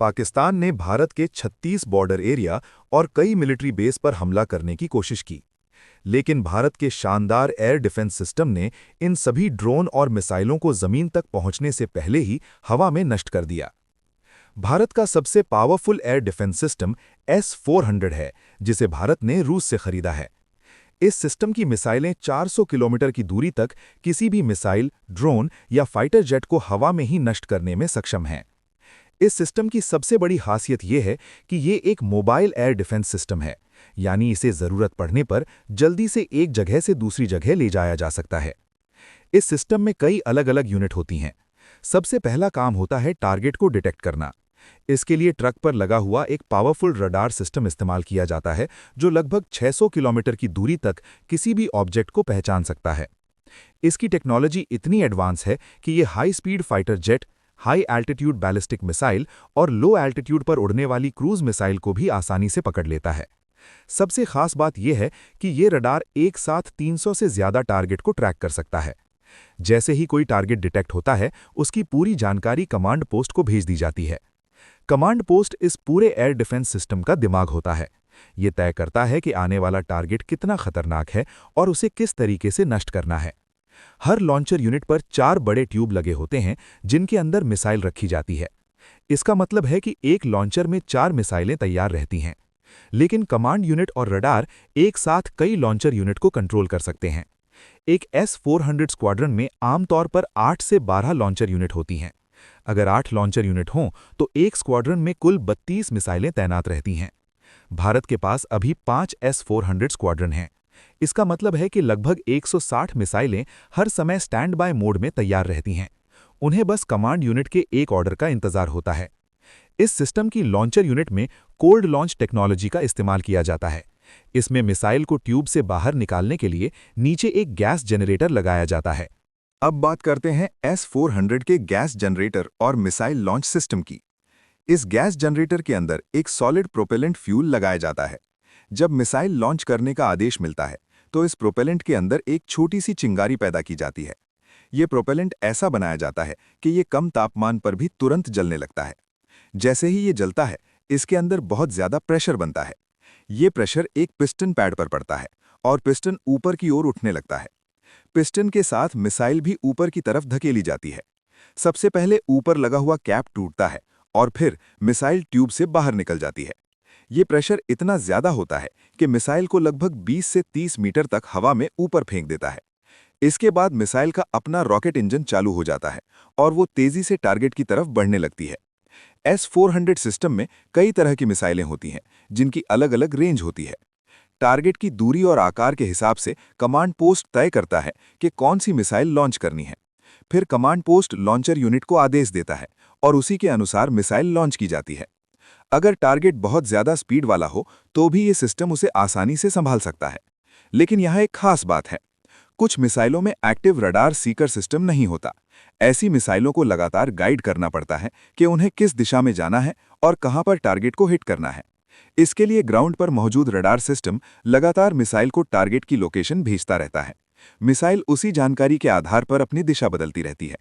पाकिस्तान ने भारत के 36 border area और कई मिलिट्री बेस पर हमला करने की कोशिश की। लेकिन भारत के शानदार एयर डिफेंस सिस्टम ने इन सभी ड्रोन और मिसाइलों को जमीन तक पहुंचने से पहले ही हवा में नष्ट कर दिया। भारत का सबसे powerful air defence system S-400 है, जिसे भारत ने रूस से खरीदा है। इस सिस्टम की मिसाइलें 400 किलोमीटर की दूरी तक किसी भी मिसाइल, ड्रोन या फाइटर जेट को हवा में ही नष्ट करने में सक्षम हैं। इस सिस्टम की सबसे बड़ी खासियत यह है कि ये एक मोबाइल एयर डिफेंस सिस्टम है, यानी इसे ज़रूरत पड़ने पर जल्दी से एक जगह से दूसरी जगह ले जाया जा सकता है। इस सिस्टम में कई अलग अलग यूनिट होती हैं। सबसे पहला काम होता है टारगेट को डिटेक्ट करना। इसके लिए ट्रक पर लगा हुआ एक पावरफुल रडार सिस्टम इस्तेमाल किया जाता है, जो लगभग 600 किलोमीटर की दूरी तक किसी भी ऑब्जेक्ट को पहचान सकता है। इसकी टेक्नोलॉजी इतनी एडवांस है कि ये high speed fighter jet, high altitude ballistic missile और लो एल्टीट्यूड पर उड़ने वाली क्रूज मिसाइल को भी आसानी से पकड़ लेता है। सबसे खास बात यह है कि ये रडार एक साथ 300 से ज़्यादा टारगेट को ट्रैक कर सकता है। जैसे ही कोई टारगेट डिटेक्ट होता है, उसकी पूरी जानकारी कमांड पोस्ट को भेज दी जाती है। कमांड पोस्ट इस पूरे एयर डिफेंस सिस्टम का दिमाग होता है। ये तय करता है कि आने वाला टारगेट कितना खतरनाक है और उसे किस तरीके से नष्ट करना है। हर लॉन्चर यूनिट पर 4 बड़े ट्यूब लगे होते हैं, जिनके अंदर मिसाइल रखी जाती है। इसका मतलब है कि एक लॉन्चर में 4 मिसाइलें तैयार रहती हैं। लेकिन कमांड यूनिट और रडार एक साथ कई लॉन्चर यूनिट को कंट्रोल कर सकते हैं। एक S-400 स्क्वाड्रन में आमतौर पर 8 से 12 लॉन्चर यूनिट होती हैं। अगर 8 लॉन्चर यूनिट हों तो एक स्क्वाड्रन में कुल 32 मिसाइलें तैनात रहती हैं। भारत के पास अभी 5 S-400 स्क्वाड्रन हैं। इसका मतलब है कि लगभग 160 मिसाइलें हर समय स्टैंड बाय मोड में तैयार रहती हैं। उन्हें बस कमांड यूनिट के एक ऑर्डर का इंतजार होता है। इस सिस्टम की लॉन्चर यूनिट में कोल्ड लॉन्च टेक्नोलॉजी का इस्तेमाल किया जाता है। इसमें मिसाइल को ट्यूब से बाहर निकालने के लिए नीचे एक गैस जनरेटर लगाया जाता है। अब बात करते हैं S-400 के गैस जनरेटर और मिसाइल लॉन्च सिस्टम की। इस गैस जनरेटर के अंदर एक सॉलिड प्रोपेलेंट फ्यूल लगाया जाता है। जब मिसाइल लॉन्च करने का आदेश मिलता है, तो इस प्रोपेलेंट के अंदर एक छोटी सी चिंगारी पैदा की जाती है। ये प्रोपेलेंट ऐसा बनाया जाता है कि ये कम तापमान पर भी तुरंत जलने लगता है। जैसे ही ये जलता है, इसके अंदर बहुत ज़्यादा प्रेशर बनता है। ये प्रेशर एक पिस्टन पैड पर पड़ता है और पिस्टन ऊपर की ओर उठने लगता है। पिस्टन के साथ मिसाइल भी ऊपर की तरफ धकेली जाती है। सबसे पहले ऊपर लगा हुआ कैप टूटता है और फिर मिसाइल ट्यूब से बाहर निकल जाती है। ये प्रेशर इतना ज़्यादा होता है कि मिसाइल को लगभग 20 से 30 मीटर तक हवा में ऊपर फेंक देता है। इसके बाद मिसाइल का अपना रॉकेट इंजन चालू हो जाता है और वो तेज़ी से टारगेट की तरफ बढ़ने लगती है। S-400 सिस्टम में कई तरह की मिसाइलें होती हैं, जिनकी अलग अलग रेंज होती है। टारगेट की दूरी और आकार के हिसाब से कमांड पोस्ट तय करता है कि कौन सी मिसाइल लॉन्च करनी है। फिर कमांड पोस्ट लॉन्चर यूनिट को आदेश देता है और उसी के अनुसार मिसाइल लॉन्च की जाती है। अगर टारगेट बहुत ज़्यादा स्पीड वाला हो तो भी ये सिस्टम उसे आसानी से संभाल सकता है। लेकिन यहाँ एक खास बात है, कुछ मिसाइलों में एक्टिव रडार सीकर सिस्टम नहीं होता। ऐसी मिसाइलों को लगातार गाइड करना पड़ता है कि उन्हें किस दिशा में जाना है और कहां पर टारगेट को हिट करना है। इसके लिए ग्राउंड पर मौजूद रडार सिस्टम लगातार मिसाइल को टारगेट की लोकेशन भेजता रहता है। मिसाइल उसी जानकारी के आधार पर अपनी दिशा बदलती रहती है।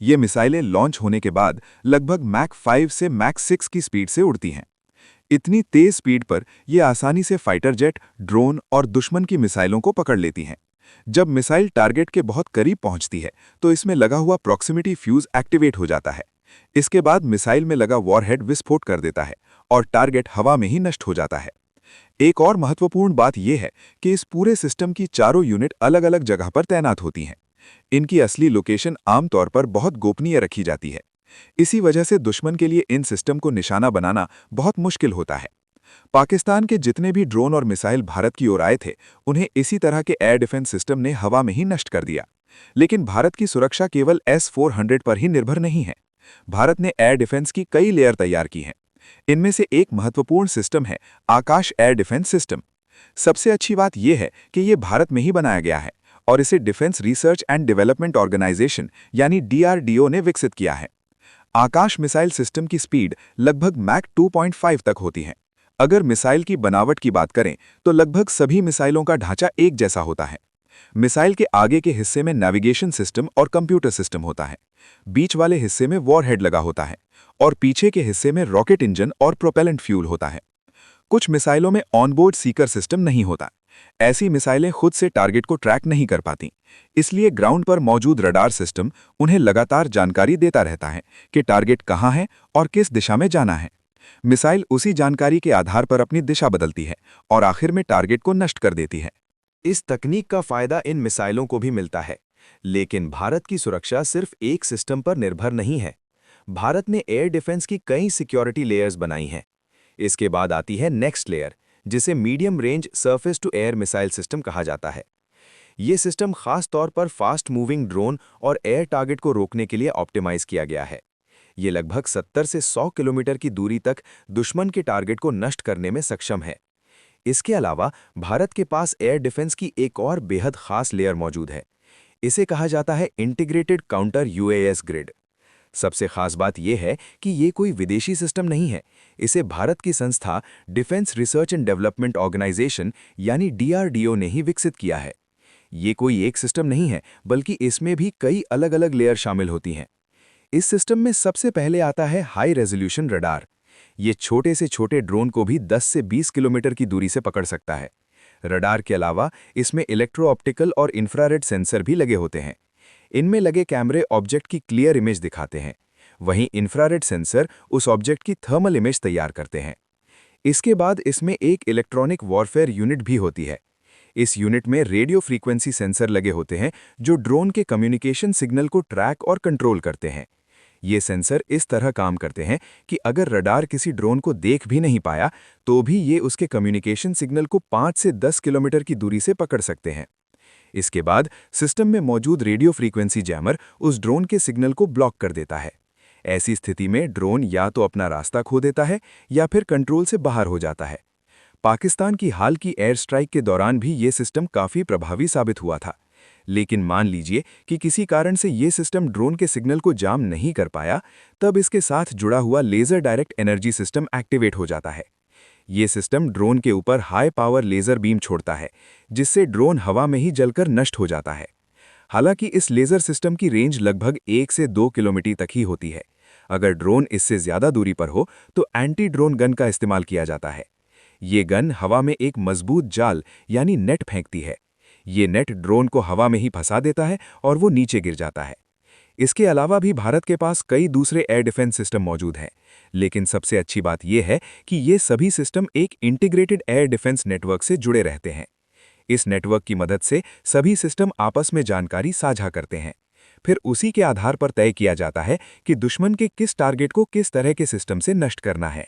ये मिसाइलें लॉन्च होने के बाद लगभग मैक 5 से मैक 6 की स्पीड से उड़ती हैं। इतनी तेज स्पीड पर ये आसानी से फाइटर जेट, ड्रोन और दुश्मन की मिसाइलों को पकड़ लेती हैं। जब मिसाइल टारगेट के बहुत करीब पहुंचती है, तो इसमें लगा हुआ प्रॉक्सिमिटी फ्यूज एक्टिवेट हो जाता है। इसके बाद मिसाइल में लगा वॉरहेड विस्फोट कर देता है और टारगेट हवा में ही नष्ट हो जाता है। एक और महत्वपूर्ण बात यह है कि इस पूरे सिस्टम की चारों यूनिट अलग अलग जगह पर तैनात होती हैं। इनकी असली लोकेशन आमतौर पर बहुत गोपनीय रखी जाती है। इसी वजह से दुश्मन के लिए इन सिस्टम को निशाना बनाना बहुत मुश्किल होता है। पाकिस्तान के जितने भी ड्रोन और मिसाइल भारत की ओर आए थे, उन्हें इसी तरह के एयर डिफेंस सिस्टम ने हवा में ही नष्ट कर दिया। लेकिन भारत की सुरक्षा केवल S-400 पर ही निर्भर नहीं है। भारत ने एयर डिफेंस की कई लेयर तैयार की हैं। इनमें से एक महत्वपूर्ण सिस्टम है आकाश एयर डिफेंस सिस्टम। सबसे अच्छी बात यह है कि ये भारत में ही बनाया गया है और इसे defence research and development organisation यानी DRDO ने विकसित किया है। आकाश मिसाइल सिस्टम की स्पीड लगभग मैक 2.5 तक होती है। अगर मिसाइल की बनावट की बात करें तो लगभग सभी मिसाइलों का ढांचा एक जैसा होता है। मिसाइल के आगे के हिस्से में नेविगेशन सिस्टम और कंप्यूटर सिस्टम होता है। बीच वाले हिस्से में वॉरहेड लगा होता है और पीछे के हिस्से में रॉकेट इंजन और प्रोपेलेंट फ्यूल होता है। कुछ मिसाइलों में ऑनबोर्ड सीकर सिस्टम नहीं होता। ऐसी मिसाइलें खुद से टारगेट को ट्रैक नहीं कर पाती, इसलिए ग्राउंड पर मौजूद रडार सिस्टम उन्हें लगातार जानकारी देता रहता है कि टारगेट कहाँ है और किस दिशा में जाना है। मिसाइल उसी जानकारी के आधार पर अपनी दिशा बदलती है और आखिर में टारगेट को नष्ट कर देती है। इस तकनीक का फायदा इन मिसाइलों को भी मिलता है, लेकिन भारत की सुरक्षा सिर्फ एक सिस्टम पर निर्भर नहीं है। भारत ने एयर डिफेंस की कई सिक्योरिटी लेयर्स बनाई हैं। इसके बाद आती है नेक्स्ट लेयर, जिसे medium range surface to air missile system कहा जाता है। ये सिस्टम खास तौर पर फास्ट मूविंग ड्रोन और एयर टारगेट को रोकने के लिए ऑप्टिमाइज किया गया है। ये लगभग 70 से 100 किलोमीटर की दूरी तक दुश्मन के टारगेट को नष्ट करने में सक्षम है। इसके अलावा भारत के पास एयर डिफेंस की एक और बेहद खास लेयर मौजूद है। इसे कहा जाता है इंटीग्रेटेड काउंटर यूएएस ग्रिड। सबसे खास बात यह है कि ये कोई विदेशी सिस्टम नहीं है। इसे भारत की संस्था defence research and development organisation यानी डीआरडीओ ने ही विकसित किया है। ये कोई एक सिस्टम नहीं है, बल्कि इसमें भी कई अलग अलग लेयर शामिल होती हैं। इस सिस्टम में सबसे पहले आता है हाई रेजोल्यूशन रडार। ये छोटे से छोटे ड्रोन को भी 10 से 20 किलोमीटर की दूरी से पकड़ सकता है। रडार के अलावा इसमें इलेक्ट्रो ऑप्टिकल और इंफ्रारेड सेंसर भी लगे होते हैं। इनमें लगे कैमरे ऑब्जेक्ट की क्लियर इमेज दिखाते हैं, वहीं इंफ्रारेड सेंसर उस ऑब्जेक्ट की थर्मल इमेज तैयार करते हैं। इसके बाद इसमें एक इलेक्ट्रॉनिक वॉरफेयर यूनिट भी होती है। इस यूनिट में रेडियो फ्रीक्वेंसी सेंसर लगे होते हैं जो ड्रोन के कम्युनिकेशन सिग्नल को ट्रैक और कंट्रोल करते हैं। ये सेंसर इस तरह काम करते हैं कि अगर रडार किसी ड्रोन को देख भी नहीं पाया तो भी ये उसके कम्युनिकेशन सिग्नल को 5 से 10 किलोमीटर की दूरी से पकड़ सकते हैं। इसके बाद सिस्टम में मौजूद रेडियो फ्रीक्वेंसी जैमर उस ड्रोन के सिग्नल को ब्लॉक कर देता है। ऐसी स्थिति में ड्रोन या तो अपना रास्ता खो देता है या फिर कंट्रोल से बाहर हो जाता है। पाकिस्तान की हाल की एयर स्ट्राइक के दौरान भी ये सिस्टम काफ़ी प्रभावी साबित हुआ था। लेकिन मान लीजिए कि किसी कारण से ये सिस्टम ड्रोन के सिग्नल को जाम नहीं कर पाया, तब इसके साथ जुड़ा हुआ laser direct energy system activate हो जाता है। ये सिस्टम ड्रोन के ऊपर हाई पावर लेज़र बीम छोड़ता है, जिससे ड्रोन हवा में ही जलकर नष्ट हो जाता है। हालांकि इस लेज़र सिस्टम की रेंज लगभग 1 से 2 किलोमीटर तक ही होती है। अगर ड्रोन इससे ज़्यादा दूरी पर हो तो एंटी ड्रोन गन का इस्तेमाल किया जाता है। ये गन हवा में एक मजबूत जाल यानी नेट फेंकती है। ये नेट ड्रोन को हवा में ही फंसा देता है और वो नीचे गिर जाता है। इसके अलावा भी भारत के पास कई दूसरे एयर डिफेंस सिस्टम मौजूद हैं, लेकिन सबसे अच्छी बात यह है कि ये सभी सिस्टम एक इंटीग्रेटेड एयर डिफेंस नेटवर्क से जुड़े रहते हैं। इस नेटवर्क की मदद से सभी सिस्टम आपस में जानकारी साझा करते हैं। फिर उसी के आधार पर तय किया जाता है कि दुश्मन के किस टारगेट को किस तरह के सिस्टम से नष्ट करना है।